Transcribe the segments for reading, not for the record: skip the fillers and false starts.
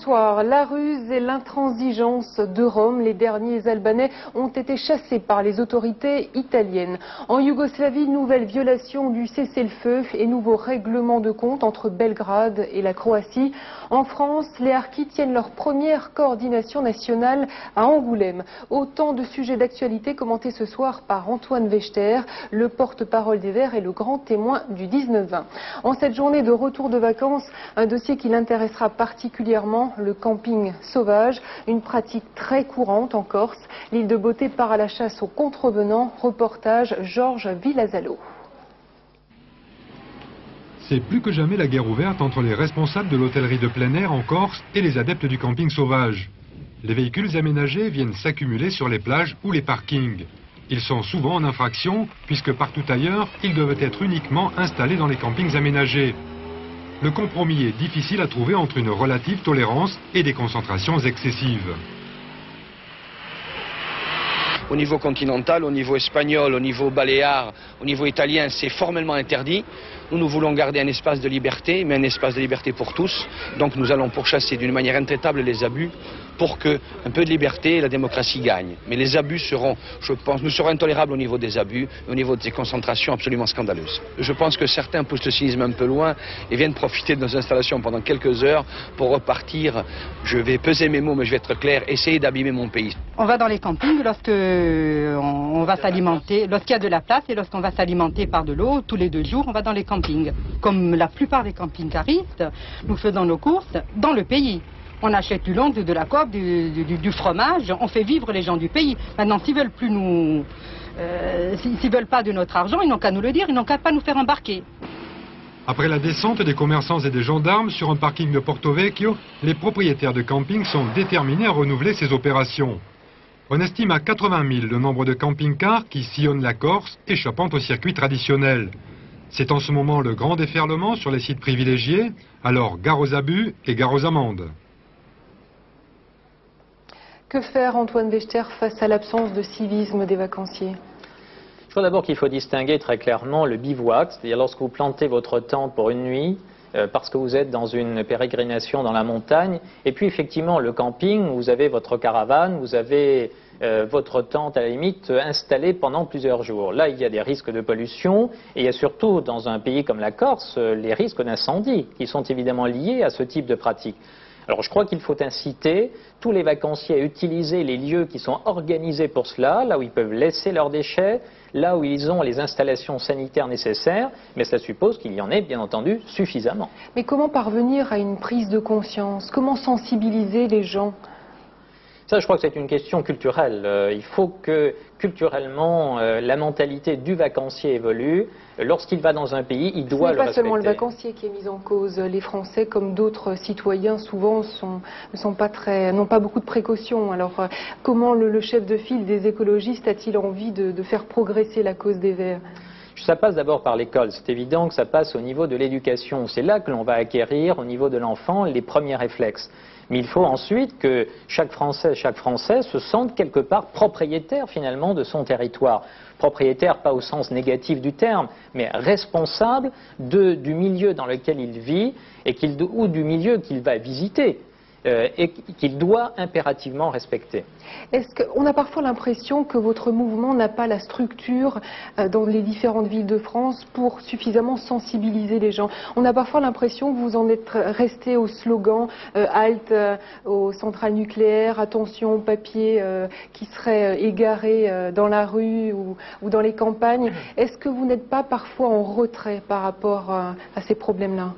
soir, la ruse et l'intransigeance de Rome. Les derniers Albanais ont été chassés par les autorités italiennes. En Yougoslavie, nouvelle violation du cessez-le-feu et nouveau règlement de compte entre Belgrade et la Croatie. En France, les Harkis tiennent leur première coordination nationale à Angoulême. Autant de sujets d'actualité commentés ce soir par Antoine Wechter, le porte-parole des Verts et le grand témoin du 19-20. En cette journée de retour de vacances, un dossier qui l'intéressera particulièrement, le camping sauvage, une pratique très courante en Corse. L'île de Beauté part à la chasse aux contrevenants. Reportage Georges Villazalo. C'est plus que jamais la guerre ouverte entre les responsables de l'hôtellerie de plein air en Corse et les adeptes du camping sauvage. Les véhicules aménagés viennent s'accumuler sur les plages ou les parkings. Ils sont souvent en infraction puisque partout ailleurs, ils doivent être uniquement installés dans les campings aménagés. Le compromis est difficile à trouver entre une relative tolérance et des concentrations excessives. Au niveau continental, au niveau espagnol, au niveau baléare, au niveau italien, c'est formellement interdit. Nous voulons garder un espace de liberté, mais un espace de liberté pour tous. Donc nous allons pourchasser d'une manière intraitable les abus pour que un peu de liberté et la démocratie gagnent. Mais les abus seront, je pense, nous serons intolérables au niveau des abus, au niveau des concentrations absolument scandaleuses. Je pense que certains poussent le cynisme un peu loin et viennent profiter de nos installations pendant quelques heures pour repartir. Je vais peser mes mots, mais je vais être clair, essayer d'abîmer mon pays. On va dans les campings lorsque on va s'alimenter, lorsqu'il y a de la place et lorsqu'on va s'alimenter par de l'eau, tous les 2 jours, on va dans les campings. Comme la plupart des camping-caristes, nous faisons nos courses dans le pays. On achète du long, de la coque, du fromage, on fait vivre les gens du pays. Maintenant, s'ils veulent plus nous, s'ils veulent pas de notre argent, ils n'ont qu'à nous le dire, ils n'ont qu'à pas nous faire embarquer. Après la descente des commerçants et des gendarmes sur un parking de Porto Vecchio, les propriétaires de camping sont déterminés à renouveler ces opérations. On estime à 80 000 le nombre de camping-cars qui sillonnent la Corse, échappant au circuit traditionnel. C'est en ce moment le grand déferlement sur les sites privilégiés, alors gare aux abus et gare aux amendes. Que faire, Antoine Wechter, face à l'absence de civisme des vacanciers ? Je crois d'abord qu'il faut distinguer très clairement le bivouac, c'est-à-dire lorsque vous plantez votre tente pour une nuit, parce que vous êtes dans une pérégrination dans la montagne, et puis effectivement le camping, vous avez votre caravane, vous avez votre tente à la limite installée pendant plusieurs jours. Là, il y a des risques de pollution, et il y a surtout dans un pays comme la Corse, les risques d'incendie, qui sont évidemment liés à ce type de pratique. Alors je crois qu'il faut inciter tous les vacanciers à utiliser les lieux qui sont organisés pour cela, là où ils peuvent laisser leurs déchets, là où ils ont les installations sanitaires nécessaires, mais ça suppose qu'il y en ait bien entendu suffisamment. Mais comment parvenir à une prise de conscience? Comment sensibiliser les gens? Ça, je crois que c'est une question culturelle. Il faut que, culturellement, la mentalité du vacancier évolue. Lorsqu'il va dans un pays, il doit le respecter. Ce n'est pas seulement le vacancier qui est mis en cause. Les Français, comme d'autres citoyens, souvent n'ont pas beaucoup de précautions. Alors, comment le chef de file des écologistes a-t-il envie de faire progresser la cause des Verts ? Ça passe d'abord par l'école. C'est évident que ça passe au niveau de l'éducation. C'est là que l'on va acquérir, au niveau de l'enfant, les premiers réflexes. Mais il faut ensuite que chaque Français se sente quelque part propriétaire finalement de son territoire. Propriétaire pas au sens négatif du terme, mais responsable du milieu dans lequel il vit ou du milieu qu'il va visiter. Et qu'il doit impérativement respecter. On a parfois l'impression que votre mouvement n'a pas la structure dans les différentes villes de France pour suffisamment sensibiliser les gens. On a parfois l'impression que vous en êtes resté au slogan halte aux centrales nucléaires, attention aux papiers qui seraient égarés dans la rue ou dans les campagnes. Est-ce que vous n'êtes pas parfois en retrait par rapport à ces problèmes-là ?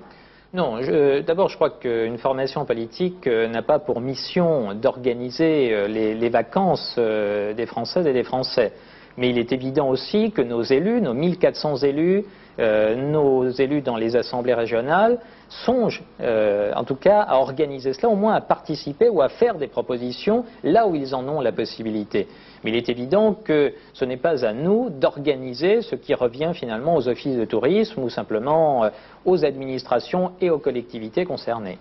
Non, d'abord je crois qu'une formation politique n'a pas pour mission d'organiser les vacances des Françaises et des Français. Mais il est évident aussi que nos élus, nos 1400 élus, nos élus dans les assemblées régionales, songent en tout cas à organiser cela, au moins à participer ou à faire des propositions là où ils en ont la possibilité. Mais il est évident que ce n'est pas à nous d'organiser ce qui revient finalement aux offices de tourisme ou simplement aux administrations et aux collectivités concernées.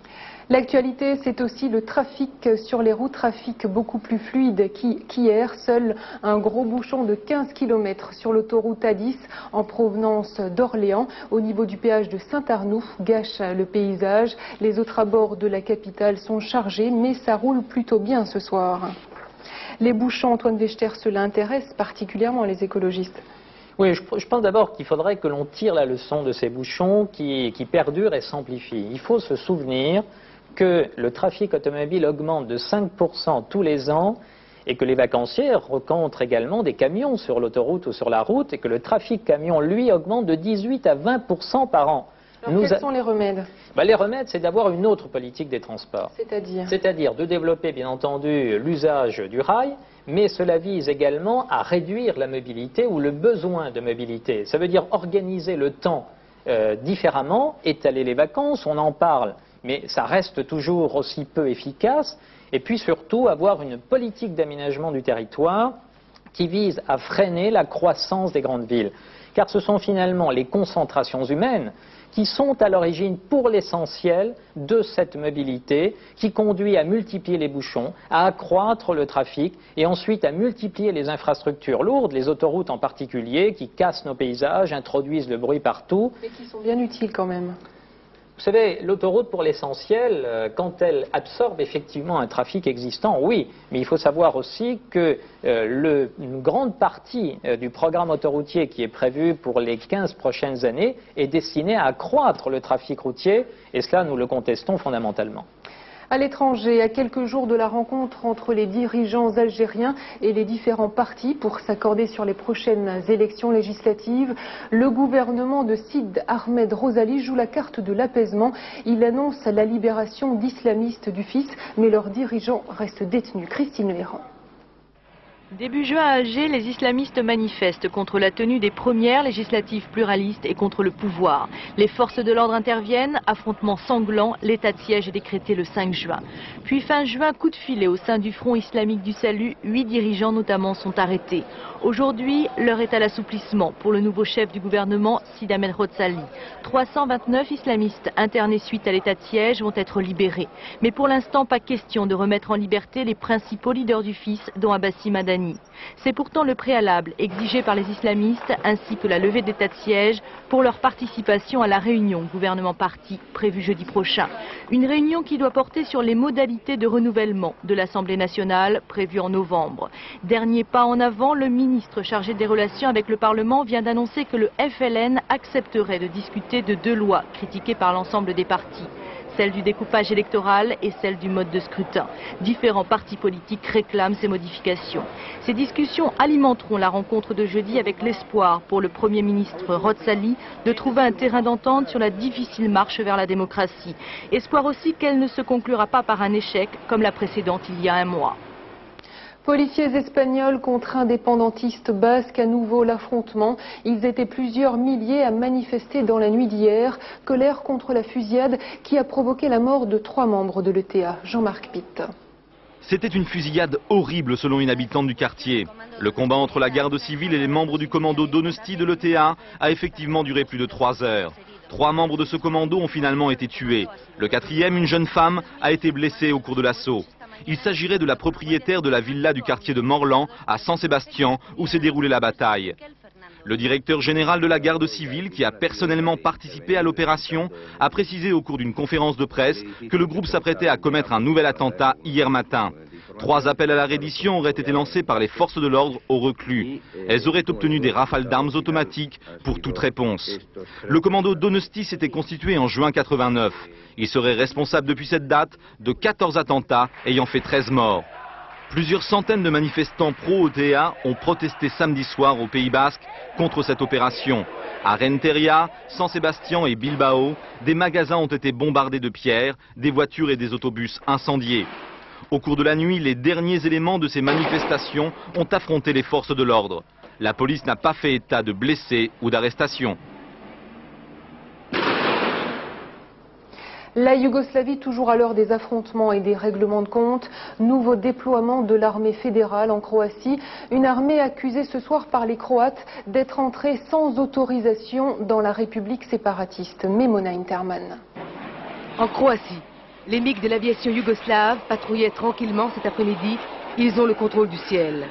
L'actualité, c'est aussi le trafic sur les routes, trafic beaucoup plus fluide qu'hier. Seul un gros bouchon de 15 km sur l'autoroute A10 en provenance d'Orléans d'Orléans, au niveau du péage de Saint-Arnoux, gâche le paysage. Les autres abords de la capitale sont chargés, mais ça roule plutôt bien ce soir. Les bouchons, Antoine Wechter, cela intéresse particulièrement les écologistes. Oui, je pense d'abord qu'il faudrait que l'on tire la leçon de ces bouchons qui perdurent et s'amplifient. Il faut se souvenir que le trafic automobile augmente de 5% tous les ans et que les vacanciers rencontrent également des camions sur l'autoroute ou sur la route et que le trafic camion, lui, augmente de 18 à 20% par an. Alors, quels sont les remèdes? Les remèdes, c'est d'avoir une autre politique des transports. C'est-à-dire de développer, bien entendu, l'usage du rail, mais cela vise également à réduire la mobilité ou le besoin de mobilité. Ça veut dire organiser le temps différemment, étaler les vacances, on en parle, mais ça reste toujours aussi peu efficace. Et puis surtout, avoir une politique d'aménagement du territoire qui vise à freiner la croissance des grandes villes. Car ce sont finalement les concentrations humaines qui sont à l'origine, pour l'essentiel, de cette mobilité qui conduit à multiplier les bouchons, à accroître le trafic et ensuite à multiplier les infrastructures lourdes, les autoroutes en particulier, qui cassent nos paysages, introduisent le bruit partout. Mais qui sont bien utiles quand même. Vous savez, l'autoroute, pour l'essentiel, quand elle absorbe effectivement un trafic existant, oui, mais il faut savoir aussi que une grande partie du programme autoroutier qui est prévu pour les 15 prochaines années est destiné à accroître le trafic routier, et cela, nous le contestons fondamentalement. À l'étranger, à quelques jours de la rencontre entre les dirigeants algériens et les différents partis pour s'accorder sur les prochaines élections législatives, le gouvernement de Sid Ahmed Rosali joue la carte de l'apaisement. Il annonce la libération d'islamistes du fils, mais leurs dirigeants restent détenus. Christine Léran. Début juin à Alger, les islamistes manifestent contre la tenue des premières législatives pluralistes et contre le pouvoir. Les forces de l'ordre interviennent, affrontements sanglants, l'état de siège est décrété le 5 juin. Puis fin juin, coup de filet au sein du Front islamique du salut, 8 dirigeants notamment sont arrêtés. Aujourd'hui, l'heure est à l'assouplissement pour le nouveau chef du gouvernement, Sid Ahmed Rosali. 329 islamistes internés suite à l'état de siège vont être libérés. Mais pour l'instant, pas question de remettre en liberté les principaux leaders du fils, dont Abbassi Madani. C'est pourtant le préalable exigé par les islamistes ainsi que la levée d'état de siège pour leur participation à la réunion gouvernement-parti prévue jeudi prochain. Une réunion qui doit porter sur les modalités de renouvellement de l'Assemblée nationale prévue en novembre. Dernier pas en avant, le ministre chargé des relations avec le Parlement vient d'annoncer que le FLN accepterait de discuter de 2 lois critiquées par l'ensemble des partis. Celle du découpage électoral et celle du mode de scrutin. Différents partis politiques réclament ces modifications. Ces discussions alimenteront la rencontre de jeudi avec l'espoir pour le Premier ministre Rosali de trouver un terrain d'entente sur la difficile marche vers la démocratie. Espoir aussi qu'elle ne se conclura pas par un échec comme la précédente il y a un mois. Policiers espagnols contre indépendantistes basques, à nouveau l'affrontement. Ils étaient plusieurs milliers à manifester dans la nuit d'hier. Colère contre la fusillade qui a provoqué la mort de 3 membres de l'ETA. Jean-Marc Pitt. C'était une fusillade horrible selon une habitante du quartier. Le combat entre la garde civile et les membres du commando Donosti de l'ETA a effectivement duré plus de 3 heures. 3 membres de ce commando ont finalement été tués. Le 4e, une jeune femme, a été blessée au cours de l'assaut. Il s'agirait de la propriétaire de la villa du quartier de Morlan, à San Sebastián, où s'est déroulée la bataille. Le directeur général de la garde civile, qui a personnellement participé à l'opération, a précisé au cours d'une conférence de presse que le groupe s'apprêtait à commettre un nouvel attentat hier matin. 3 appels à la reddition auraient été lancés par les forces de l'ordre aux reclus. Elles auraient obtenu des rafales d'armes automatiques pour toute réponse. Le commando Donosti s'était constitué en juin 89. Il serait responsable depuis cette date de 14 attentats ayant fait 13 morts. Plusieurs centaines de manifestants pro-OTA ont protesté samedi soir au Pays Basque contre cette opération. À Renteria, San Sebastián et Bilbao, des magasins ont été bombardés de pierres, des voitures et des autobus incendiés. Au cours de la nuit, les derniers éléments de ces manifestations ont affronté les forces de l'ordre. La police n'a pas fait état de blessés ou d'arrestations. La Yougoslavie, toujours à l'heure des affrontements et des règlements de compte. Nouveau déploiement de l'armée fédérale en Croatie. Une armée accusée ce soir par les Croates d'être entrée sans autorisation dans la République séparatiste. Memona Interman. En Croatie, les MiG de l'aviation yougoslave patrouillaient tranquillement cet après-midi. Ils ont le contrôle du ciel.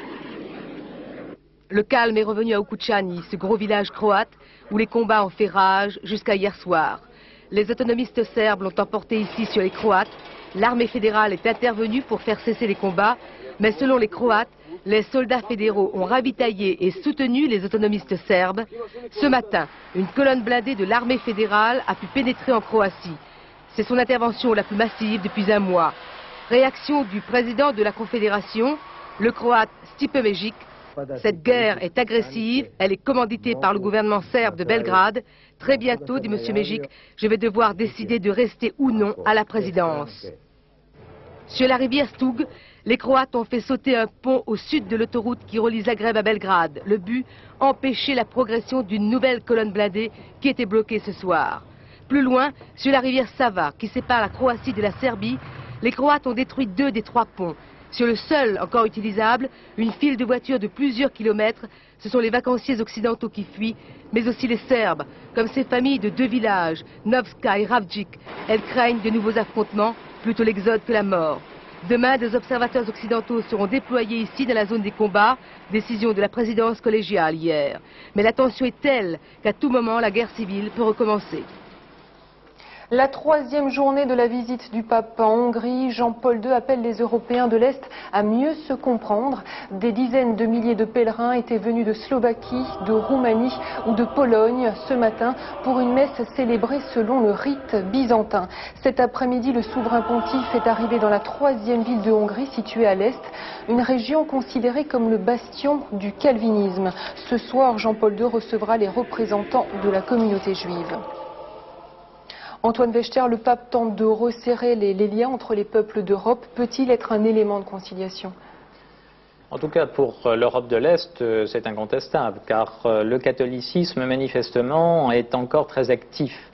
Le calme est revenu à Okučani, ce gros village croate où les combats ont fait rage jusqu'à hier soir. Les autonomistes serbes l'ont emporté ici sur les Croates. L'armée fédérale est intervenue pour faire cesser les combats, mais selon les Croates, les soldats fédéraux ont ravitaillé et soutenu les autonomistes serbes. Ce matin, une colonne blindée de l'armée fédérale a pu pénétrer en Croatie. C'est son intervention la plus massive depuis un mois. Réaction du président de la Confédération, le Croate Stipe Mesić. Cette guerre est agressive, elle est commanditée par le gouvernement serbe de Belgrade. Très bientôt, dit M. Mesić, je vais devoir décider de rester ou non à la présidence. Sur la rivière Stug, les Croates ont fait sauter un pont au sud de l'autoroute qui relie Zagreb à Belgrade. Le but, empêcher la progression d'une nouvelle colonne blindée qui était bloquée ce soir. Plus loin, sur la rivière Sava, qui sépare la Croatie de la Serbie, les Croates ont détruit 2 des 3 ponts. Sur le seul encore utilisable, une file de voitures de plusieurs kilomètres, ce sont les vacanciers occidentaux qui fuient, mais aussi les Serbes, comme ces familles de 2 villages, Novska et Ravdžić. Elles craignent de nouveaux affrontements, plutôt l'exode que la mort. Demain, des observateurs occidentaux seront déployés ici dans la zone des combats, décision de la présidence collégiale hier. Mais la tension est telle qu'à tout moment, la guerre civile peut recommencer. La 3e journée de la visite du pape en Hongrie, Jean-Paul II appelle les Européens de l'Est à mieux se comprendre. Des dizaines de milliers de pèlerins étaient venus de Slovaquie, de Roumanie ou de Pologne ce matin pour une messe célébrée selon le rite byzantin. Cet après-midi, le souverain pontife est arrivé dans la 3e ville de Hongrie située à l'Est, une région considérée comme le bastion du calvinisme. Ce soir, Jean-Paul II recevra les représentants de la communauté juive. Antoine Vechter, le pape tente de resserrer les liens entre les peuples d'Europe. Peut-il être un élément de conciliation? En tout cas, pour l'Europe de l'Est, c'est incontestable, car le catholicisme, manifestement, est encore très actif.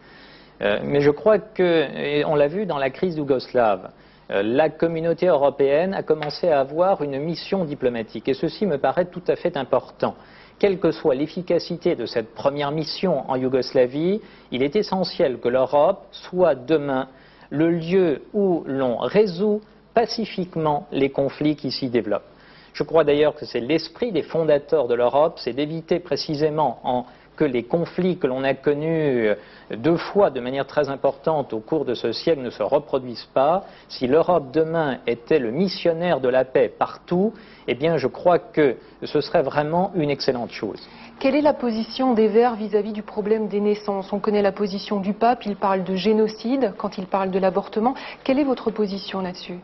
Mais je crois que, et on l'a vu dans la crise yougoslave, la communauté européenne a commencé à avoir une mission diplomatique. Et ceci me paraît tout à fait important. Quelle que soit l'efficacité de cette première mission en Yougoslavie, il est essentiel que l'Europe soit demain le lieu où l'on résout pacifiquement les conflits qui s'y développent. Je crois d'ailleurs que c'est l'esprit des fondateurs de l'Europe, c'est d'éviter précisément que les conflits que l'on a connus 2 fois de manière très importante au cours de ce siècle ne se reproduisent pas. Si l'Europe demain était le missionnaire de la paix partout, eh bien je crois que ce serait vraiment une excellente chose. Quelle est la position des Verts vis-à-vis du problème des naissances? On connaît la position du pape, il parle de génocide quand il parle de l'avortement. Quelle est votre position là-dessus?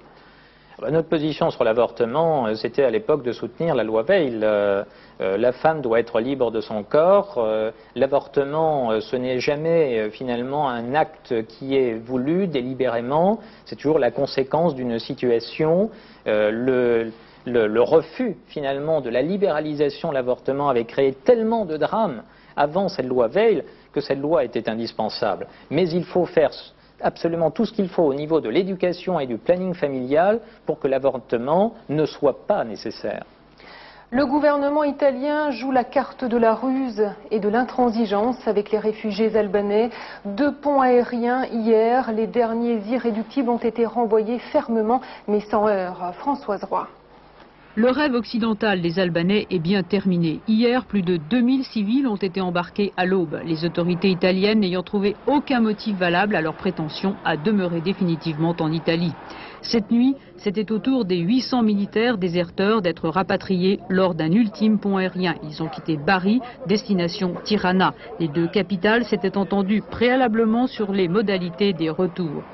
Notre position sur l'avortement, c'était à l'époque de soutenir la loi Veil. La femme doit être libre de son corps. L'avortement, ce n'est jamais finalement un acte qui est voulu délibérément. C'est toujours la conséquence d'une situation. Le refus finalement de la libéralisation de l'avortement avait créé tellement de drames avant cette loi Veil que cette loi était indispensable. Mais il faut faire absolument tout ce qu'il faut au niveau de l'éducation et du planning familial pour que l'avortement ne soit pas nécessaire. Le gouvernement italien joue la carte de la ruse et de l'intransigeance avec les réfugiés albanais. 2 ponts aériens hier, les derniers irréductibles ont été renvoyés fermement mais sans heurts. Françoise Roy. Le rêve occidental des Albanais est bien terminé. Hier, plus de 2000 civils ont été embarqués à l'aube, les autorités italiennes n'ayant trouvé aucun motif valable à leur prétention à demeurer définitivement en Italie. Cette nuit, c'était au tour des 800 militaires déserteurs d'être rapatriés lors d'un ultime pont aérien. Ils ont quitté Bari, destination Tirana. Les 2 capitales s'étaient entendues préalablement sur les modalités des retours.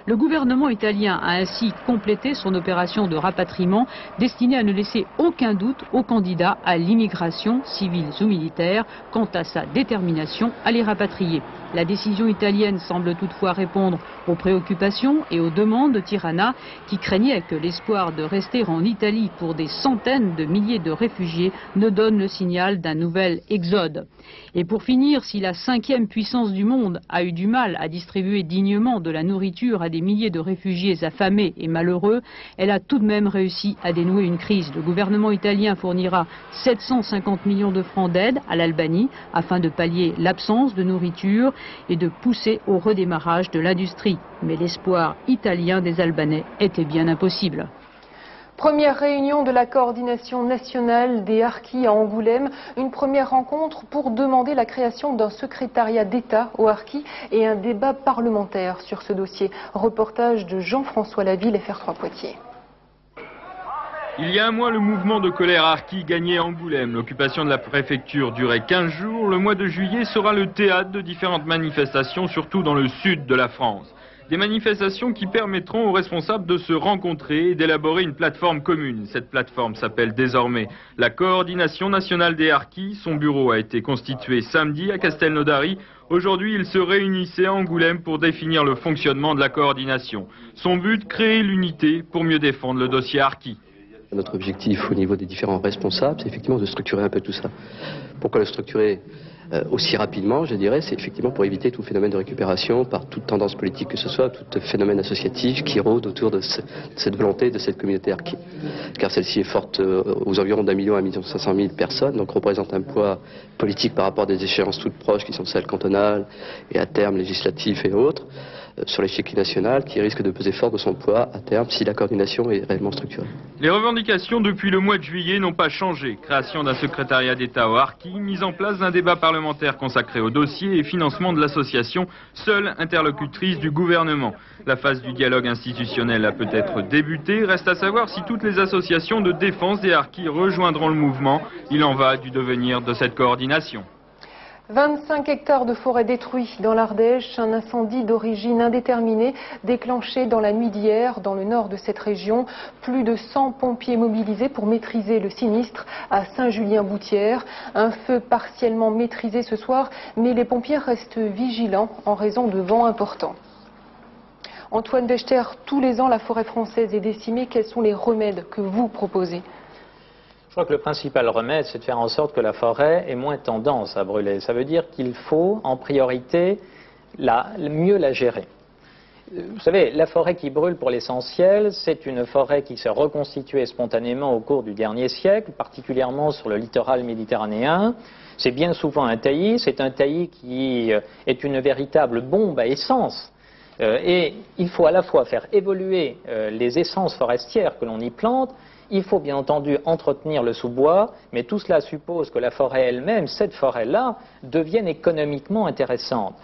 Le gouvernement italien a ainsi complété son opération de rapatriement destinée à ne laisser aucun doute aux candidats à l'immigration, civils ou militaires, quant à sa détermination à les rapatrier. La décision italienne semble toutefois répondre aux préoccupations et aux demandes de Tirana, qui craignait que l'espoir de rester en Italie pour des centaines de milliers de réfugiés ne donne le signal d'un nouvel exode. Et pour finir, si la 5e puissance du monde a eu du mal à distribuer dignement de la nourriture à des milliers de réfugiés affamés et malheureux, elle a tout de même réussi à dénouer une crise. Le gouvernement italien fournira 750 millions de francs d'aide à l'Albanie afin de pallier l'absence de nourriture et de pousser au redémarrage de l'industrie. Mais l'espoir italien des Albanais était bien impossible. Première réunion de la coordination nationale des harkis à Angoulême. Une première rencontre pour demander la création d'un secrétariat d'État aux harkis et un débat parlementaire sur ce dossier. Reportage de Jean-François Laville, FR3 Poitiers. Il y a un mois, le mouvement de colère harki gagnait Angoulême. L'occupation de la préfecture durait 15 jours. Le mois de juillet sera le théâtre de différentes manifestations, surtout dans le sud de la France. Des manifestations qui permettront aux responsables de se rencontrer et d'élaborer une plateforme commune. Cette plateforme s'appelle désormais la Coordination nationale des harkis. Son bureau a été constitué samedi à Castelnaudary. Aujourd'hui, il se réunissait à Angoulême pour définir le fonctionnement de la coordination. Son but, créer l'unité pour mieux défendre le dossier harki. Notre objectif au niveau des différents responsables, c'est effectivement de structurer un peu tout ça. Pourquoi le structurer aussi rapidement, je dirais, c'est effectivement pour éviter tout phénomène de récupération par toute tendance politique que ce soit, tout phénomène associatif qui rôde autour de cette volonté de cette communauté harki. Car celle-ci est forte aux environs d'1 million à 1,5 million de personnes, donc représente un poids politique par rapport à des échéances toutes proches qui sont celles cantonales et à terme législatives et autres, sur l'échiquier national qui risque de peser fort de son poids à terme si la coordination est réellement structurée. Les revendications depuis le mois de juillet n'ont pas changé. Création d'un secrétariat d'État au harki, mise en place d'un débat parlementaire consacré au dossier et financement de l'association, seule interlocutrice du gouvernement. La phase du dialogue institutionnel a peut-être débuté. Reste à savoir si toutes les associations de défense des harkis rejoindront le mouvement. Il en va du devenir de cette coordination. 25 hectares de forêt détruits dans l'Ardèche, un incendie d'origine indéterminée déclenché dans la nuit d'hier dans le nord de cette région. Plus de 100 pompiers mobilisés pour maîtriser le sinistre à Saint-Julien-Boutière. Un feu partiellement maîtrisé ce soir, mais les pompiers restent vigilants en raison de vents importants. Antoine Bechter, tous les ans la forêt française est décimée. Quels sont les remèdes que vous proposez ? Je crois que le principal remède, c'est de faire en sorte que la forêt ait moins tendance à brûler. Ça veut dire qu'il faut, en priorité, mieux la gérer. Vous savez, la forêt qui brûle, pour l'essentiel, c'est une forêt qui s'est reconstituée spontanément au cours du dernier siècle, particulièrement sur le littoral méditerranéen. C'est bien souvent un taillis. C'est un taillis qui est une véritable bombe à essence. Et il faut à la fois faire évoluer les essences forestières que l'on y plante. Il faut bien entendu entretenir le sous-bois, mais tout cela suppose que la forêt elle-même, cette forêt-là, devienne économiquement intéressante.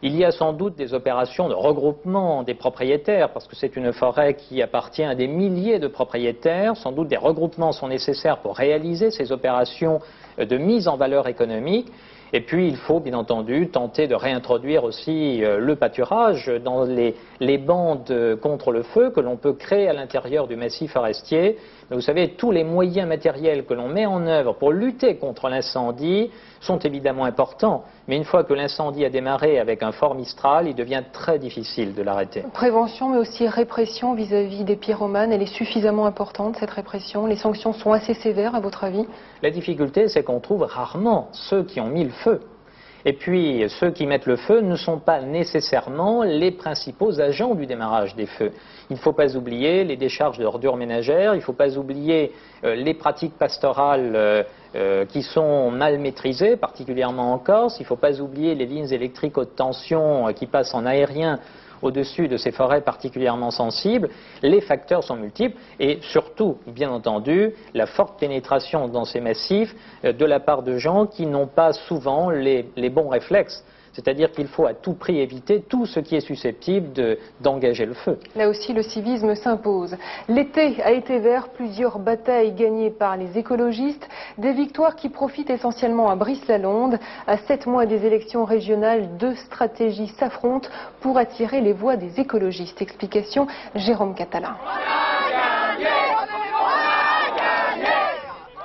Il y a sans doute des opérations de regroupement des propriétaires, parce que c'est une forêt qui appartient à des milliers de propriétaires. Sans doute des regroupements sont nécessaires pour réaliser ces opérations de mise en valeur économique. Et puis il faut bien entendu tenter de réintroduire aussi le pâturage dans les bandes contre le feu que l'on peut créer à l'intérieur du massif forestier. Mais vous savez, tous les moyens matériels que l'on met en œuvre pour lutter contre l'incendie sont évidemment importants. Mais une fois que l'incendie a démarré avec un fort Mistral, il devient très difficile de l'arrêter. Prévention mais aussi répression vis-à-vis des pyromanes, elle est suffisamment importante cette répression? Les sanctions sont assez sévères à votre avis? La difficulté, c'est qu'on trouve rarement ceux qui ont mis le feu. Et puis, ceux qui mettent le feu ne sont pas nécessairement les principaux agents du démarrage des feux. Il ne faut pas oublier les décharges d'ordures ménagères, il ne faut pas oublier les pratiques pastorales qui sont mal maîtrisées, particulièrement en Corse. Il ne faut pas oublier les lignes électriques haute tension qui passent en aérien au-dessus de ces forêts particulièrement sensibles. Les facteurs sont multiples et surtout, bien entendu, la forte pénétration dans ces massifs de la part de gens qui n'ont pas souvent les bons réflexes. C'est-à-dire qu'il faut à tout prix éviter tout ce qui est susceptible d'engager le feu. Là aussi, le civisme s'impose. L'été a été vert, plusieurs batailles gagnées par les écologistes, des victoires qui profitent essentiellement à Brice-la-Londe. À 7 mois des élections régionales, 2 stratégies s'affrontent pour attirer les voix des écologistes. Explication, Jérôme Catala.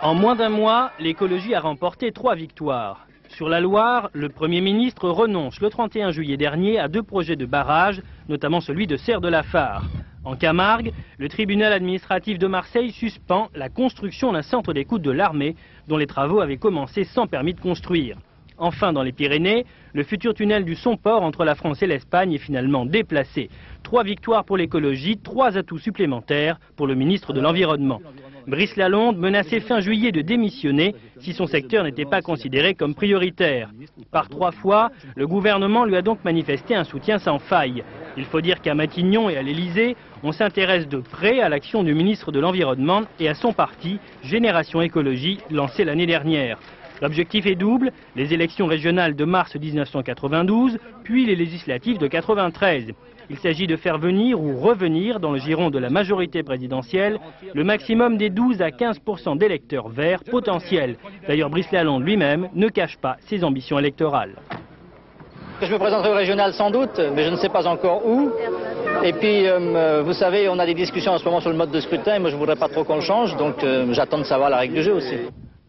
En moins d'un mois, l'écologie a remporté 3 victoires. Sur la Loire, le Premier ministre renonce le 31 juillet dernier à 2 projets de barrage, notamment celui de Serre-de-la-Phare. En Camargue, le tribunal administratif de Marseille suspend la construction d'un centre d'écoute de l'armée, dont les travaux avaient commencé sans permis de construire. Enfin, dans les Pyrénées, le futur tunnel du Somport entre la France et l'Espagne est finalement déplacé. 3 victoires pour l'écologie, 3 atouts supplémentaires pour le ministre de l'Environnement. Brice-la-Londe menaçait fin juillet de démissionner si son secteur n'était pas considéré comme prioritaire. Par 3 fois, le gouvernement lui a donc manifesté un soutien sans faille. Il faut dire qu'à Matignon et à l'Elysée, on s'intéresse de près à l'action du ministre de l'Environnement et à son parti, Génération Écologie, lancé l'année dernière. L'objectif est double, les élections régionales de mars 1992, puis les législatives de 1993. Il s'agit de faire venir ou revenir dans le giron de la majorité présidentielle le maximum des 12 à 15% d'électeurs verts potentiels. D'ailleurs, Brice Lalonde lui-même ne cache pas ses ambitions électorales. Je me présenterai au régional sans doute, mais je ne sais pas encore où. Et puis, vous savez, on a des discussions en ce moment sur le mode de scrutin, et moi je ne voudrais pas trop qu'on le change, donc j'attends de savoir la règle du jeu aussi.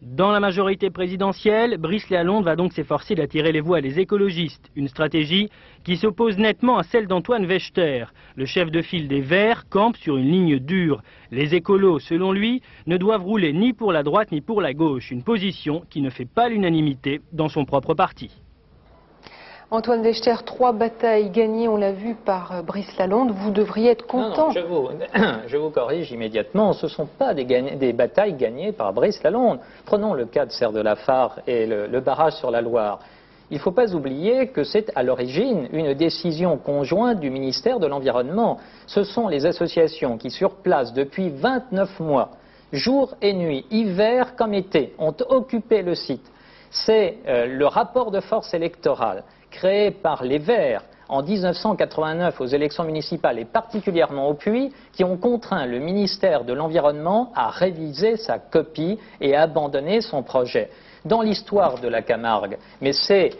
Dans la majorité présidentielle, Brice Lalonde va donc s'efforcer d'attirer les voix des écologistes, une stratégie qui s'oppose nettement à celle d'Antoine Wechter. Le chef de file des Verts campe sur une ligne dure. Les écolos, selon lui, ne doivent rouler ni pour la droite ni pour la gauche, une position qui ne fait pas l'unanimité dans son propre parti. Antoine Wechter, 3 batailles gagnées, on l'a vu, par Brice Lalonde. Vous devriez être content. Non, je vous corrige immédiatement. Ce ne sont pas des batailles gagnées par Brice Lalonde. Prenons le cas de Serre de la Phare et le barrage sur la Loire. Il ne faut pas oublier que c'est à l'origine une décision conjointe du ministère de l'Environnement. Ce sont les associations qui, sur place, depuis 29 mois, jour et nuit, hiver comme été, ont occupé le site. C'est le rapport de force électorale créé par les Verts en 1989 aux élections municipales et particulièrement au Puy, qui ont contraint le ministère de l'Environnement à réviser sa copie et à abandonner son projet. Dans l'histoire de la Camargue, mais c'est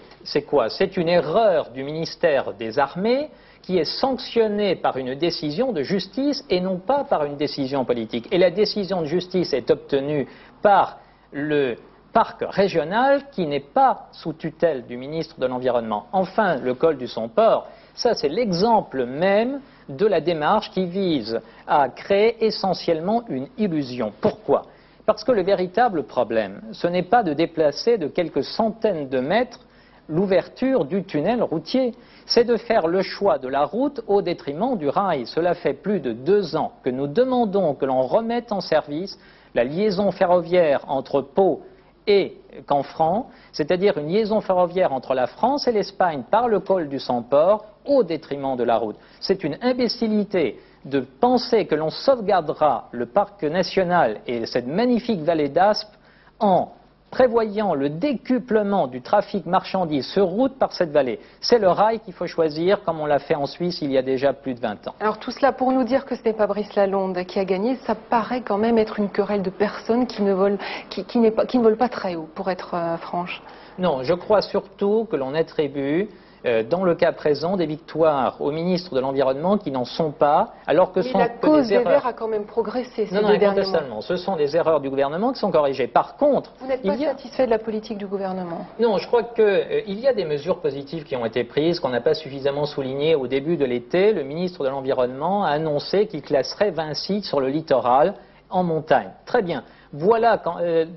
quoi? C'est une erreur du ministère des Armées qui est sanctionnée par une décision de justice et non pas par une décision politique. Et la décision de justice est obtenue par le parc régional qui n'est pas sous tutelle du ministre de l'Environnement. Enfin, le col du Somport, ça c'est l'exemple même de la démarche qui vise à créer essentiellement une illusion. Pourquoi? Parce que le véritable problème, ce n'est pas de déplacer de quelques centaines de mètres l'ouverture du tunnel routier, c'est de faire le choix de la route au détriment du rail. Cela fait plus de 2 ans que nous demandons que l'on remette en service la liaison ferroviaire entre Pau et Canfranc, c'est-à-dire une liaison ferroviaire entre la France et l'Espagne par le col du Somport au détriment de la route. C'est une imbécilité de penser que l'on sauvegardera le parc national et cette magnifique vallée d'Aspe en prévoyant le décuplement du trafic marchandises sur route par cette vallée. C'est le rail qu'il faut choisir, comme on l'a fait en Suisse il y a déjà plus de 20 ans. Alors tout cela pour nous dire que ce n'est pas Brice Lalonde qui a gagné, ça paraît quand même être une querelle de personnes qui ne volent pas très haut, pour être franche. Non, je crois surtout que l'on attribue dans le cas présent des victoires au ministre de l'Environnement qui n'en sont pas, alors que mais sont la cause des des erreurs. Verts a quand même progressé ces 2 derniers mois. Incontestablement. Ce sont des erreurs du gouvernement qui sont corrigées. Par contre, vous n'êtes pas satisfait de la politique du gouvernement? Non, je crois qu'il y a des mesures positives qui ont été prises, qu'on n'a pas suffisamment soulignées au début de l'été. Le ministre de l'Environnement a annoncé qu'il classerait 20 sites sur le littoral en montagne. Très bien. Voilà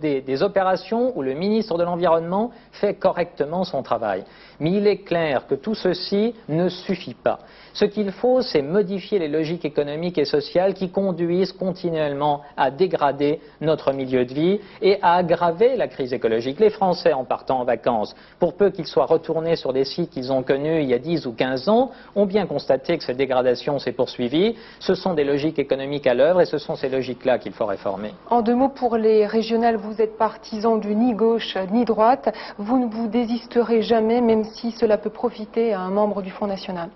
des opérations où le ministre de l'Environnement fait correctement son travail. Mais il est clair que tout ceci ne suffit pas. Ce qu'il faut, c'est modifier les logiques économiques et sociales qui conduisent continuellement à dégrader notre milieu de vie et à aggraver la crise écologique. Les Français, en partant en vacances, pour peu qu'ils soient retournés sur des sites qu'ils ont connus il y a 10 ou 15 ans, ont bien constaté que cette dégradation s'est poursuivie. Ce sont des logiques économiques à l'œuvre et ce sont ces logiques-là qu'il faut réformer. En 2 mots, pour les régionales, vous êtes partisan du ni gauche ni droite. Vous ne vous désisterez jamais, même si cela peut profiter à un membre du Front National.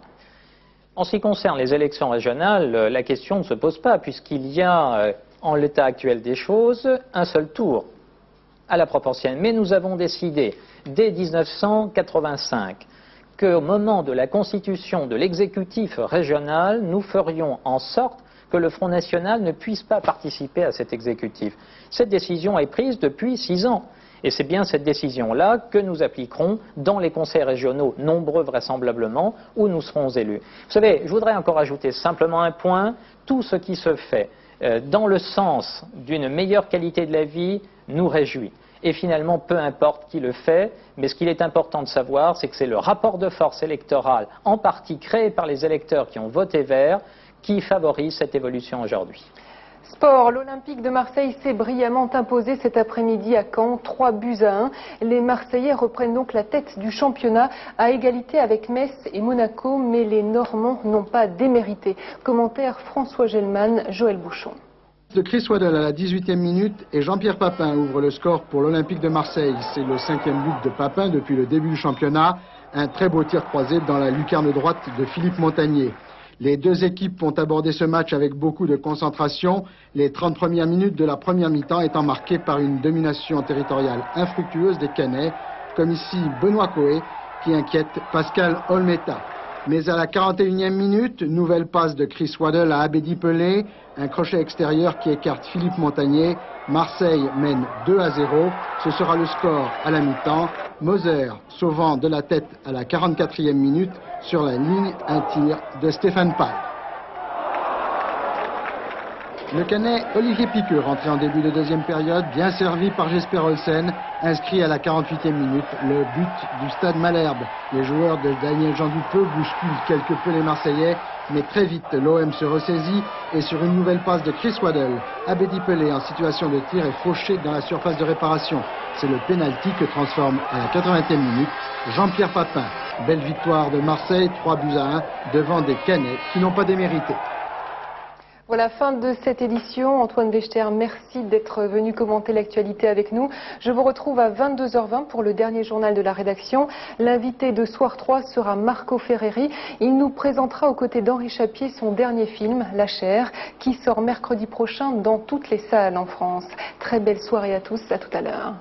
En ce qui concerne les élections régionales, la question ne se pose pas, puisqu'il y a, en l'état actuel des choses, un seul tour à la proportionnelle. Mais nous avons décidé, dès 1985, qu'au moment de la constitution de l'exécutif régional, nous ferions en sorte que le Front National ne puisse pas participer à cet exécutif. Cette décision est prise depuis 6 ans. Et c'est bien cette décision-là que nous appliquerons dans les conseils régionaux, nombreux vraisemblablement, où nous serons élus. Vous savez, je voudrais encore ajouter simplement un point. Tout ce qui se fait dans le sens d'une meilleure qualité de la vie nous réjouit. Et finalement, peu importe qui le fait, mais ce qu'il est important de savoir, c'est que c'est le rapport de force électorale, en partie créé par les électeurs qui ont voté Vert, qui favorise cette évolution aujourd'hui. Sport, l'Olympique de Marseille s'est brillamment imposé cet après-midi à Caen, 3-1. Les Marseillais reprennent donc la tête du championnat à égalité avec Metz et Monaco, mais les Normands n'ont pas démérité. Commentaire François Gelman, Joël Bouchon. De Chris Waddle à la 18e minute et Jean-Pierre Papin ouvre le score pour l'Olympique de Marseille. C'est le 5e but de Papin depuis le début du championnat. Un très beau tir croisé dans la lucarne droite de Philippe Montagnier. Les deux équipes vont aborder ce match avec beaucoup de concentration, les 30 premières minutes de la première mi-temps étant marquées par une domination territoriale infructueuse des Cannais, comme ici Benoît Coé qui inquiète Pascal Olmeta. Mais à la 41e minute, nouvelle passe de Chris Waddle à Abedi Pelé, un crochet extérieur qui écarte Philippe Montagnier. Marseille mène 2-0, ce sera le score à la mi-temps. Moser sauvant de la tête à la 44e minute sur la ligne, un tir de Stéphane Paille. Le Canet Olivier Piqueux, rentré en début de deuxième période, bien servi par Jesper Olsen, inscrit à la 48e minute le but du Stade Malherbe. Les joueurs de Daniel Jean Dupeux bousculent quelque peu les Marseillais, mais très vite l'OM se ressaisit et sur une nouvelle passe de Chris Waddle, Abedi Pelé en situation de tir est fauché dans la surface de réparation. C'est le pénalty que transforme à la 80e minute Jean-Pierre Papin. Belle victoire de Marseille, 3-1 devant des Canets qui n'ont pas démérité. Voilà, fin de cette édition. Antoine Vechter, merci d'être venu commenter l'actualité avec nous. Je vous retrouve à 22h20 pour le dernier journal de la rédaction. L'invité de Soir 3 sera Marco Ferreri. Il nous présentera aux côtés d'Henri Chapier son dernier film, La Chair, qui sort mercredi prochain dans toutes les salles en France. Très belle soirée à tous, à tout à l'heure.